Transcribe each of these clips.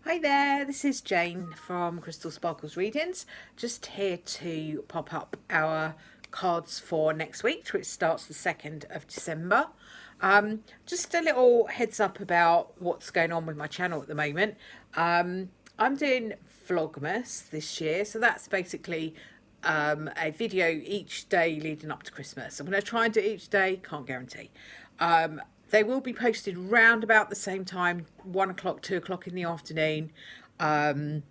Hi there, this is Jane from Crystal Sparkles Readings. Just here to pop up our cards for next week, which starts the 2nd of December. Just a little heads up about what's going on with my channel at the moment. I'm doing Vlogmas this year, so that's basically a video each day leading up to Christmas. I'm going to try and do each day, can't guarantee. They will be posted round about the same time, 1 o'clock, 2 o'clock in the afternoon. So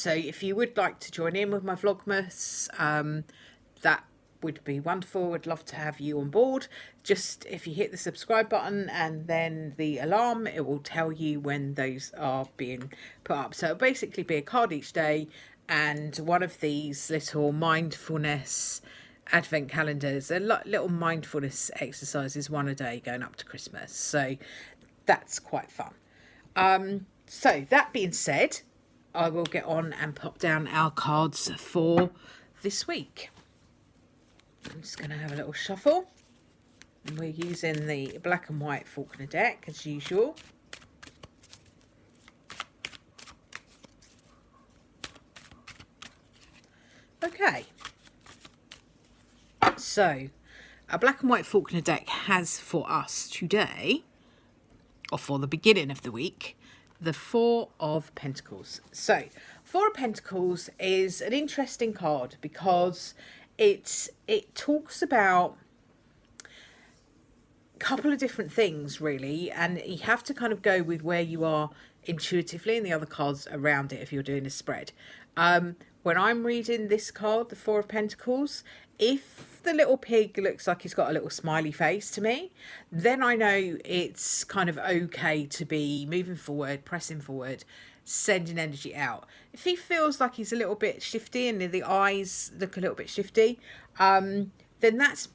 if you would like to join in with my Vlogmas, that would be wonderful. I'd love to have you on board. Just if you hit the subscribe button and then the alarm, it will tell you when those are being put up. So it'll basically be a card each day and one of these little mindfulness advent calendars, a little mindfulness exercises, one a day going up to Christmas. So that's quite fun. So that being said, I will get on and pop down our cards for this week. I'm just going to have a little shuffle. And we're using the black and white Faulkner deck as usual. Okay. So, a black and white Faulkner deck has for us today, or for the beginning of the week, the Four of Pentacles. So, Four of Pentacles is an interesting card because it talks about a couple of different things really, and you have to kind of go with where you are intuitively and the other cards around it if you're doing a spread. When I'm reading this card, the Four of Pentacles, if the little pig looks like he's got a little smiley face to me, then I know it's kind of okay to be moving forward, pressing forward, sending energy out. If he feels like he's a little bit shifty and the eyes look a little bit shifty, then that's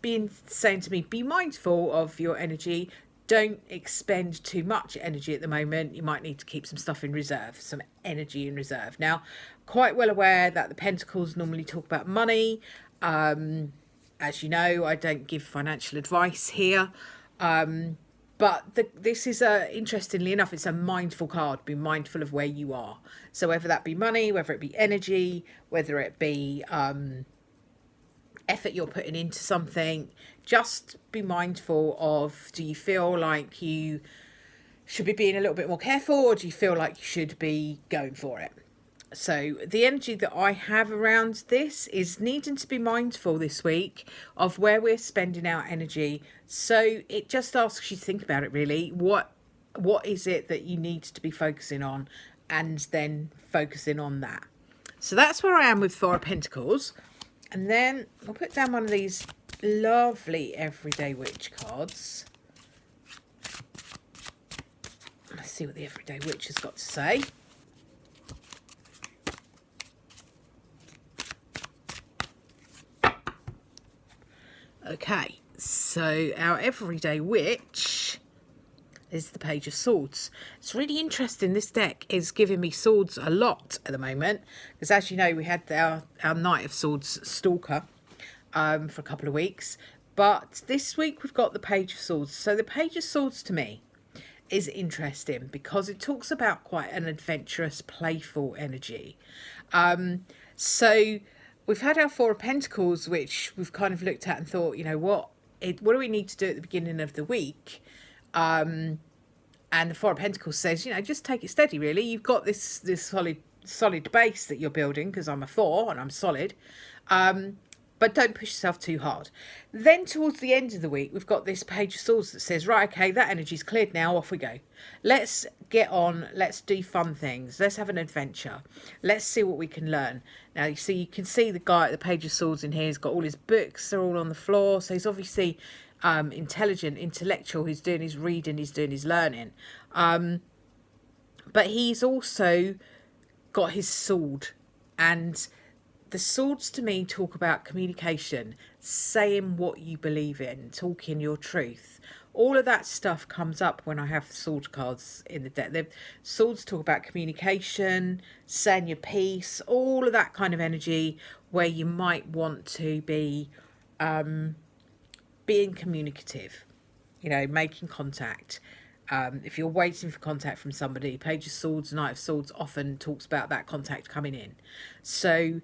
saying to me, be mindful of your energy. Don't expend too much energy at the moment. You might need to keep some stuff in reserve, some energy in reserve. Now, quite well aware that the Pentacles normally talk about money. As you know, I don't give financial advice here. But this is interestingly enough, it's a mindful card. Be mindful of where you are. So whether that be money, whether it be energy, whether it be effort you're putting into something, just be mindful of, do you feel like you should be being a little bit more careful, or do you feel like you should be going for it? So the energy that I have around this is needing to be mindful this week of where we're spending our energy. So it just asks you to think about it really. What is it that you need to be focusing on, and then focusing on that. So that's where I am with Four of Pentacles. And then I'll put down one of these lovely Everyday Witch cards. Let's see what the Everyday Witch has got to say. Okay, so our Everyday Witch is the Page of Swords. It's really interesting. This deck is giving me swords a lot at the moment, because as you know, we had our Knight of Swords Stalker for a couple of weeks, but this week we've got the Page of Swords. So the Page of Swords to me is interesting because it talks about quite an adventurous, playful energy. So we've had our Four of Pentacles, which we've kind of looked at and thought, you know, what do we need to do at the beginning of the week? And the Four of Pentacles says, you know, just take it steady, really. You've got this solid base that you're building, because I'm a 4 and I'm solid. But don't push yourself too hard. Then towards the end of the week, we've got this Page of Swords that says, right, okay, that energy's cleared now, off we go. Let's get on, let's do fun things, let's have an adventure, let's see what we can learn. Now, you can see the guy at the Page of Swords in here, he's got all his books, they're all on the floor, so he's obviously intelligent, intellectual, he's doing his reading, he's doing his learning. But he's also got his sword, and the swords to me talk about communication, saying what you believe in, talking your truth. All of that stuff comes up when I have the sword cards in the deck. The swords talk about communication, saying your piece, all of that kind of energy where you might want to be being communicative, you know, making contact, If you're waiting for contact from somebody, Page of Swords, Knight of Swords often talks about that contact coming in. So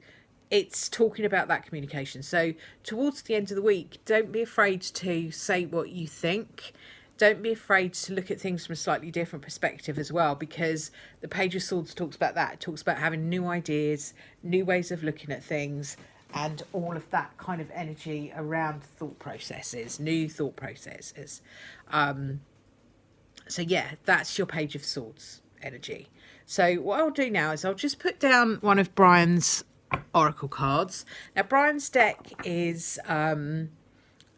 it's talking about that communication. So towards the end of the week, don't be afraid to say what you think. Don't be afraid to look at things from a slightly different perspective as well, because the Page of Swords talks about that. It talks about having new ideas, new ways of looking at things, and all of that kind of energy around thought processes, new thought processes. So yeah, that's your Page of Swords energy. So what I'll do now is I'll just put down one of Brian's oracle cards. Now Brian's deck is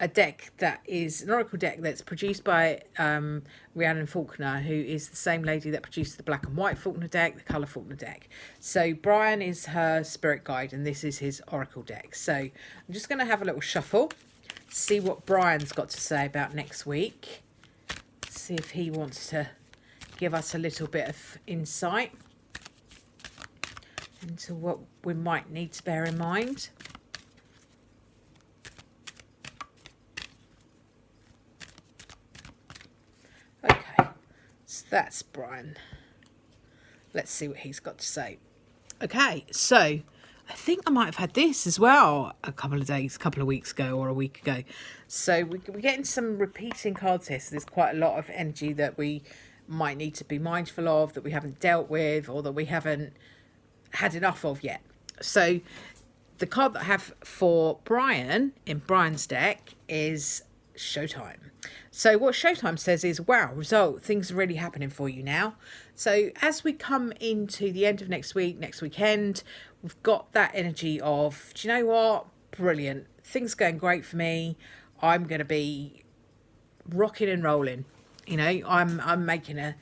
a deck that is an oracle deck that's produced by Rhiannon Faulkner, who is the same lady that produced the black and white Faulkner deck, the colour Faulkner deck. So Brian is her spirit guide and this is his oracle deck. So I'm just going to have a little shuffle, see what Brian's got to say about next week. See if he wants to give us a little bit of insight into what we might need to bear in mind. Okay, so that's Brian. Let's see what he's got to say. Okay, so I think I might have had this as well a couple of weeks ago or a week ago. So we're getting some repeating cards here. So there's quite a lot of energy that we might need to be mindful of, that we haven't dealt with, or that we haven't had enough of yet. So the card that I have for Brian in Brian's deck is Showtime. So what Showtime says is, wow, result, things are really happening for you now. So as we come into the end of next weekend, we've got that energy of, do you know what? Brilliant. Things going great for me. I'm going to be rocking and rolling. You know, I'm making a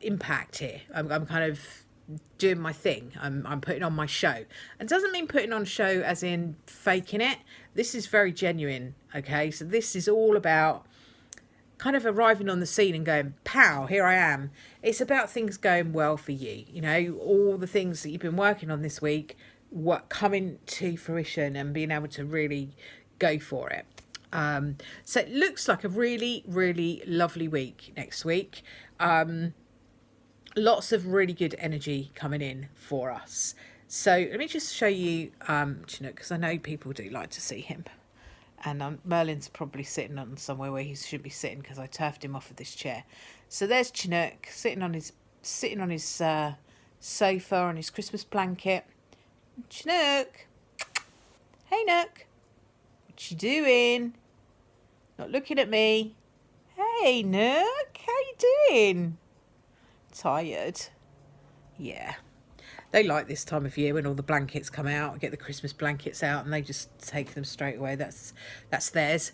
impact here. I'm kind of doing my thing. I'm putting on my show. And doesn't mean putting on a show as in faking it. This is very genuine, okay? So this is all about kind of arriving on the scene and going, pow, here I am. It's about things going well for you. You know, all the things that you've been working on this week, what coming to fruition and being able to really go for it. So it looks like a really, really lovely week next week. Lots of really good energy coming in for us. So let me just show you Chinook, because I know people do like to see him. And Merlin's probably sitting on somewhere where he should be sitting, because I turfed him off of this chair. So there's Chinook sitting on his sofa on his Christmas blanket. Chinook, hey Nook, what you doing? Not looking at me. Hey Nook, how you doing? Tired? Yeah. They like this time of year when all the blankets come out. Get the Christmas blankets out and they just take them straight away. That's theirs.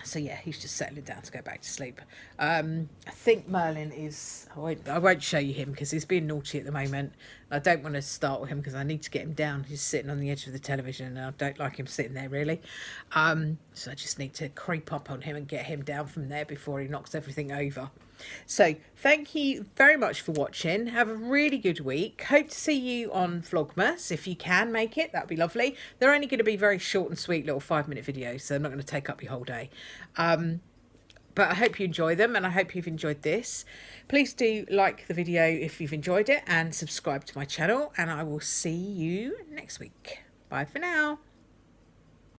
So yeah, he's just settling down to go back to sleep. I think Merlin is... I won't show you him because he's being naughty at the moment. I don't want to start with him because I need to get him down. He's sitting on the edge of the television and I don't like him sitting there really. So I just need to creep up on him and get him down from there before he knocks everything over. So thank you very much for watching. Have a really good week. Hope to see you on Vlogmas if you can make it. That'd be lovely. They're only going to be very short and sweet little 5-minute videos, so I'm not going to take up your whole day. But I hope you enjoy them and I hope you've enjoyed this. Please do like the video if you've enjoyed it and subscribe to my channel, and I will see you next week. Bye for now.